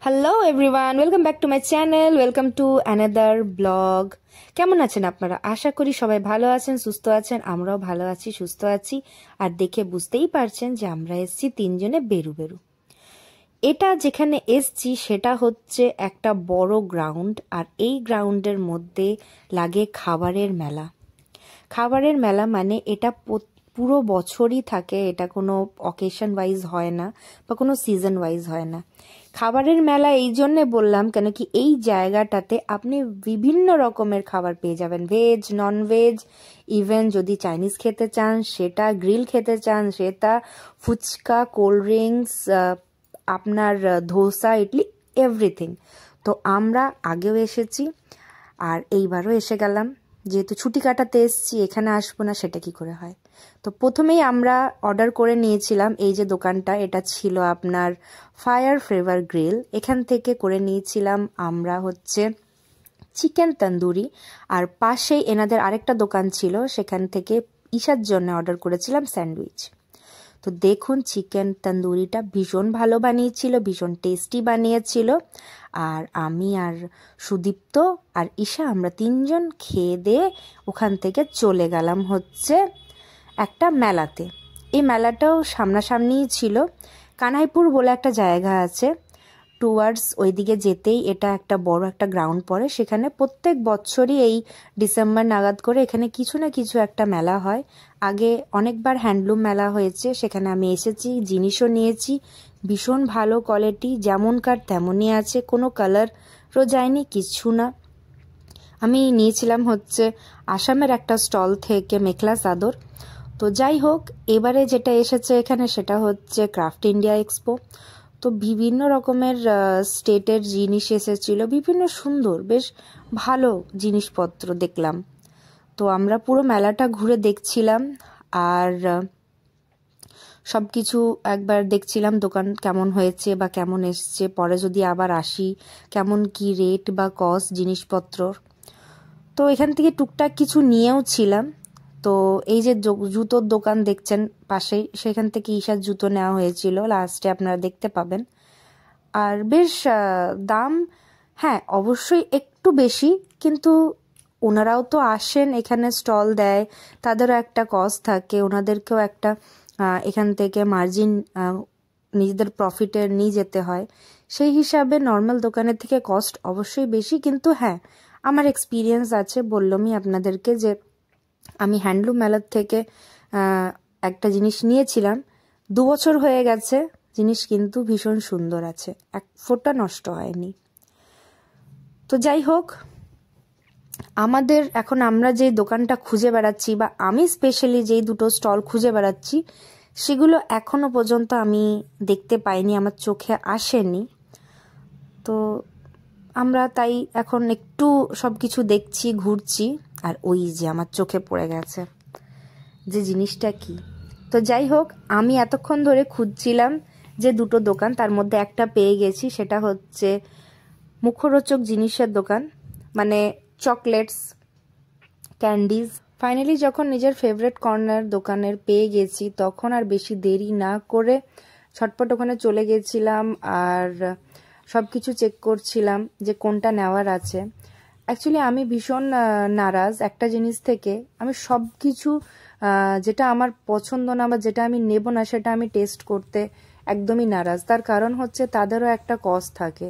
Hello everyone, welcome back to my channel, welcome to another blog. কেমন আছেন আপনারা? আশা করি সবাই ভালো আছেন, সুস্থ আছেন। আমরাও ভালো আছি, সুস্থ আছি। আর দেখে বুঝতেই পারছেন যে আমরা এসছি তিনজনে বেরু বেরু। এটা যেখানে এসছি সেটা হচ্ছে একটা বড় গ্রাউন্ড, আর এই গ্রাউন্ডের মধ্যে লাগে খাবারের মেলা। খাবারের মেলা মানে এটা পুরো বছরই থাকে, এটা কোনো অকেশন ওয়াইজ হয় না বা কোনো সিজন ওয়াইজ হয় না। খাবারের মেলা এই জন্যে বললাম কেন কি এই জায়গাটাতে আপনি বিভিন্ন রকমের খাবার পেয়ে যাবেন, ভেজ, নন ভেজ, ইভেন যদি চাইনিজ খেতে চান সেটা, গ্রিল খেতে চান সেটা, ফুচকা, কোল্ড ড্রিঙ্কস, আপনার ধোসা, ইডলি, এভরিথিং। তো আমরা আগেও এসেছি আর এইবারও এসে গেলাম। যেহেতু ছুটি কাটাতে এসছি, এখানে আসবো না সেটা কি করে হয়। তো প্রথমেই আমরা অর্ডার করে নিয়েছিলাম এই যে দোকানটা, এটা ছিল আপনার ফায়ার ফ্লেভার গ্রিল। এখান থেকে করে নিয়েছিলাম আমরা হচ্ছে চিকেন তন্দুরি, আর পাশেই এনাদের আরেকটা দোকান ছিল, সেখান থেকে ঈশার জন্য অর্ডার করেছিলাম স্যান্ডউইচ। তো দেখুন চিকেন তন্দুরিটা ভীষণ ভালো বানিয়েছিল, ভীষণ টেস্টি বানিয়েছিল। আর আমি আর সুদীপ্ত আর ঈশা আমরা তিনজন খেয়ে দিয়ে ওখান থেকে চলে গেলাম হচ্ছে একটা মেলাতে। এই মেলাটাও সামনাসামনিই ছিল। কানাইপুর বলে একটা জায়গা আছে, টুয়ার্ডস ওইদিকে যেতেই এটা একটা বড় একটা গ্রাউন্ড পড়ে। সেখানে প্রত্যেক বছরই এই ডিসেম্বর নাগাদ করে এখানে কিছু না কিছু একটা মেলা হয়। আগে অনেকবার হ্যান্ডলুম মেলা হয়েছে, সেখানে আমি এসেছি, জিনিসও নিয়েছি। ভীষণ ভালো কোয়ালিটি, যেমনকার তেমনই আছে, কোনো কালারও যায়নি, কিছু না। আমি নিয়েছিলাম হচ্ছে আসামের একটা স্টল থেকে মেখলা চাদর। তো যাই হোক, এবারে যেটা এসেছে এখানে সেটা হচ্ছে ক্রাফট ইন্ডিয়া এক্সপো। তো বিভিন্ন রকমের স্টেটের জিনিস এসেছিল, বিভিন্ন সুন্দর বেশ ভালো জিনিসপত্র দেখলাম। তো আমরা পুরো মেলাটা ঘুরে দেখছিলাম আর সব কিছু একবার দেখছিলাম দোকান কেমন হয়েছে বা কেমন এসছে, পরে যদি আবার আসি কেমন কি রেট বা কস্ট জিনিসপত্রর। তো এখান থেকে টুকটাক কিছু নিয়েও ছিলাম। তো এই যে জুতোর দোকান দেখছেন পাশেই, সেখান থেকে ঈশার জুতো নেওয়া হয়েছিল, লাস্টে আপনারা দেখতে পাবেন। আর বেশ দাম, হ্যাঁ অবশ্যই একটু বেশি, কিন্তু ওনারাও তো আসেন এখানে স্টল দেয়, তাদেরও একটা কস্ট থাকে, ওনাদেরকেও একটা এখান থেকে মার্জিন নিজেদের প্রফিটের নিয়ে যেতে হয়। সেই হিসাবে নর্মাল দোকানের থেকে কস্ট অবশ্যই বেশি, কিন্তু হ্যাঁ আমার এক্সপিরিয়েন্স আছে, বললামই আপনাদেরকে যে আমি হ্যান্ডলুম মেলার থেকে একটা জিনিস নিয়েছিলাম, 2 বছর হয়ে গেছে, জিনিস কিন্তু ভীষণ সুন্দর আছে, এক ফোঁটা নষ্ট হয়নি। তো যাই হোক, আমাদের এখন আমরা যে দোকানটা খুঁজে বেড়াচ্ছি বা আমি স্পেশালি যেই দুটো স্টল খুঁজে বেড়াচ্ছি সেগুলো এখনো পর্যন্ত আমি দেখতে পাইনি, আমার চোখে আসেনি। তো আমরা তাই এখন একটু সব কিছু দেখছি, ঘুরছি। আর ওই যে আমার চোখে পড়ে গেছে যে জিনিসটা কি। তো যাই হোক, আমি এতক্ষণ ধরে খুঁজছিলাম যে দুটো দোকান, তার মধ্যে একটা পেয়ে গেছি, সেটা হচ্ছে মুখরোচক জিনিসের দোকান, মানে চকলেটস, ক্যান্ডিজ। ফাইনালি যখন নিজের ফেভারিট কর্নার দোকানের পেয়ে গেছি, তখন আর বেশি দেরি না করে ছটপট ওখানে চলে গেছিলাম আর সব কিছু চেক করছিলাম যে কোনটা নেওয়ার আছে। অ্যাকচুয়ালি আমি ভীষণ নারাজ একটা জিনিস থেকে, আমি সব কিছু যেটা আমার পছন্দ না বা যেটা আমি নেব না সেটা আমি টেস্ট করতে একদমই নারাজ। তার কারণ হচ্ছে তাদেরও একটা কস্ট থাকে,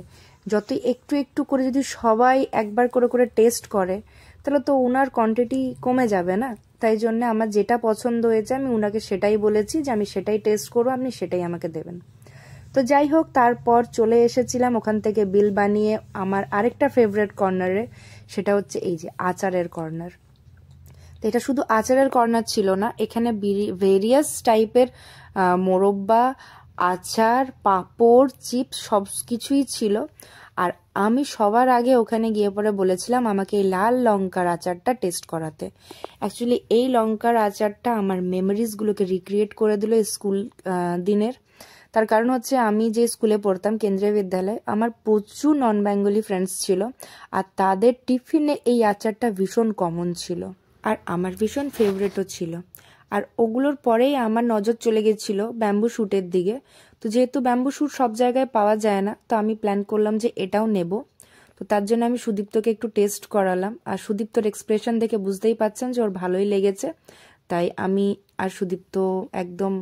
যত একটু একটু করে যদি সবাই একবার করে করে টেস্ট করে তাহলে তো ওনার কোয়ান্টিটি কমে যাবে না। তাই জন্য আমার যেটা পছন্দ হয়েছে আমি ওনাকে সেটাই বলেছি যে আমি সেটাই টেস্ট করবো, আপনি সেটাই আমাকে দেবেন। তো যাই হোক, তারপর চলে এসেছিলাম ওখান থেকে বিল বানিয়ে আমার আরেকটা ফেভারিট কর্নারে, সেটা হচ্ছে এই যে আচারের কর্নার। তো এটা শুধু আচারের কর্নার ছিল না, এখানে ভেরিয়াস টাইপের মোরব্বা, আচার, পাঁপড়, চিপস সব কিছুই ছিল। আর আমি সবার আগে ওখানে গিয়ে পরে বলেছিলাম আমাকে এই লাল লঙ্কার আচারটা টেস্ট করাতে। অ্যাকচুয়ালি এই লঙ্কার আচারটা আমার মেমোরিজগুলোকে রিক্রিয়েট করে দিল স্কুল দিনের। তার কারণ হচ্ছে আমি যে স্কুলে পড়তাম কেন্দ্রীয় বিদ্যালয়, আমার প্রচুর নন বেঙ্গলি ফ্রেন্ডস ছিল, আর তাদের টিফিনে এই আচারটা ভীষণ কমন ছিল আর আমার ভীষণ ফেভারিটও ছিল। আর ওগুলোর পরেই আমার নজর চলে গেছিল ব্যাম্বু শ্যুটের দিকে। তো যেহেতু ব্যাম্বু শ্যুট সব জায়গায় পাওয়া যায় না, তো আমি প্ল্যান করলাম যে এটাও নেব। তো তার জন্য আমি সুদীপ্তকে একটু টেস্ট করালাম, আর সুদীপ্তর এক্সপ্রেশন দেখে বুঝতেই পারছেন যে ওর ভালোই লেগেছে। তাই আমি আর সুদীপ্ত একদম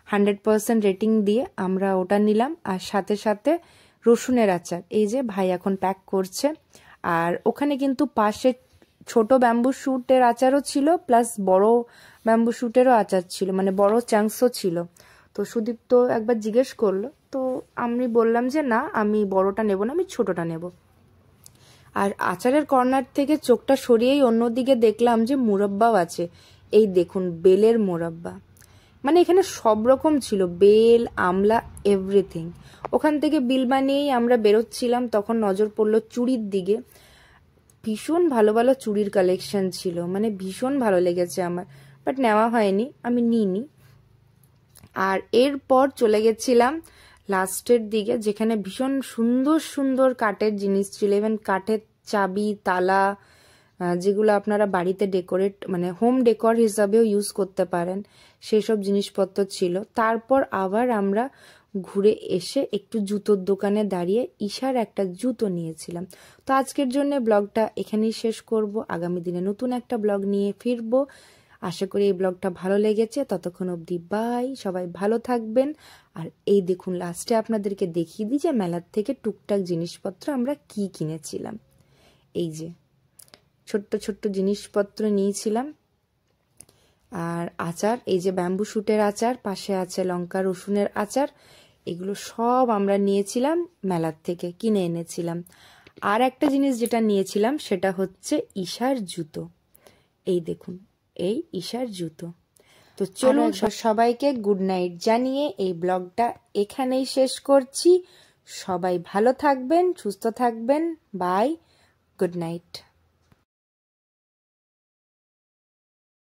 100% রেটিং দিয়ে আমরা ওটা নিলাম। আর সাথে সাথে রসুনের আচার এই যে ভাই এখন প্যাক করছে। আর ওখানে কিন্তু পাশে ছোট ব্যাম্বু শ্যুটের আচারও ছিল, প্লাস বড় ব্যাম্বু শ্যুটেরও আচার ছিল, মানে বড় চাংসও ছিল। তো সুদীপ্ত একবার জিজ্ঞেস করলো, তো আমি বললাম যে না, আমি বড়টা নেব না, আমি ছোটটা নেব। আর আচারের কর্নার থেকে চোখটা সরিয়েই অন্যদিকে দেখলাম যে মুরব্বাও আছে। এই দেখুন, বেলের মুরব্বা, মানে এখানে সব রকম ছিল, বেল, আমলা, এভরিথিং। ওখান থেকে বিল বানিয়েই আমরা বেরোচ্ছিলাম, তখন নজর পড়লো চুড়ির দিকে। ভীষণ ভালো ভালো চুড়ির কালেকশন ছিল, মানে ভীষণ ভালো লেগেছে আমার, বাট নেওয়া হয়নি, আমি নিইনি। আর এরপর চলে গেছিলাম লাস্টের দিকে, যেখানে ভীষণ সুন্দর সুন্দর কাঠের জিনিস ছিল, ইভেন কাঠের চাবি, তালা, যেগুলো আপনারা বাড়িতে ডেকোরেট মানে হোম ডেকোর হিসাবেও ইউজ করতে পারেন, সেই সব জিনিসপত্র ছিল। তারপর আবার আমরা ঘুরে এসে একটু জুতোর দোকানে দাঁড়িয়ে ঈশার একটা জুতো নিয়েছিলাম। তো আজকের জন্য ব্লগটা এখানেই শেষ করব, আগামী দিনে নতুন একটা ব্লগ নিয়ে ফিরবো। আশা করি এই ব্লগটা ভালো লেগেছে। ততক্ষণ অবধি বাই, সবাই ভালো থাকবেন। আর এই দেখুন, লাস্টে আপনাদেরকে দেখিয়ে দিই যে মেলার থেকে টুকটাক জিনিসপত্র আমরা কি কিনেছিলাম। এই যে ছোট্ট ছোট্ট জিনিসপত্র নিয়েছিলাম। আর আচার, এই যে ব্যাম্বু শ্যুটের আচার, পাশে আছে লঙ্কা রসুনের আচার, এগুলো সব আমরা নিয়েছিলাম মেলার থেকে, কিনে এনেছিলাম। আর একটা জিনিস যেটা নিয়েছিলাম সেটা হচ্ছে ঈশার জুতো। এই দেখুন, এই ঈশার জুতো। তো চলুন সবাইকে গুড নাইট জানিয়ে এই ব্লগটা এখানেই শেষ করছি। সবাই ভালো থাকবেন, সুস্থ থাকবেন। Bye, good night.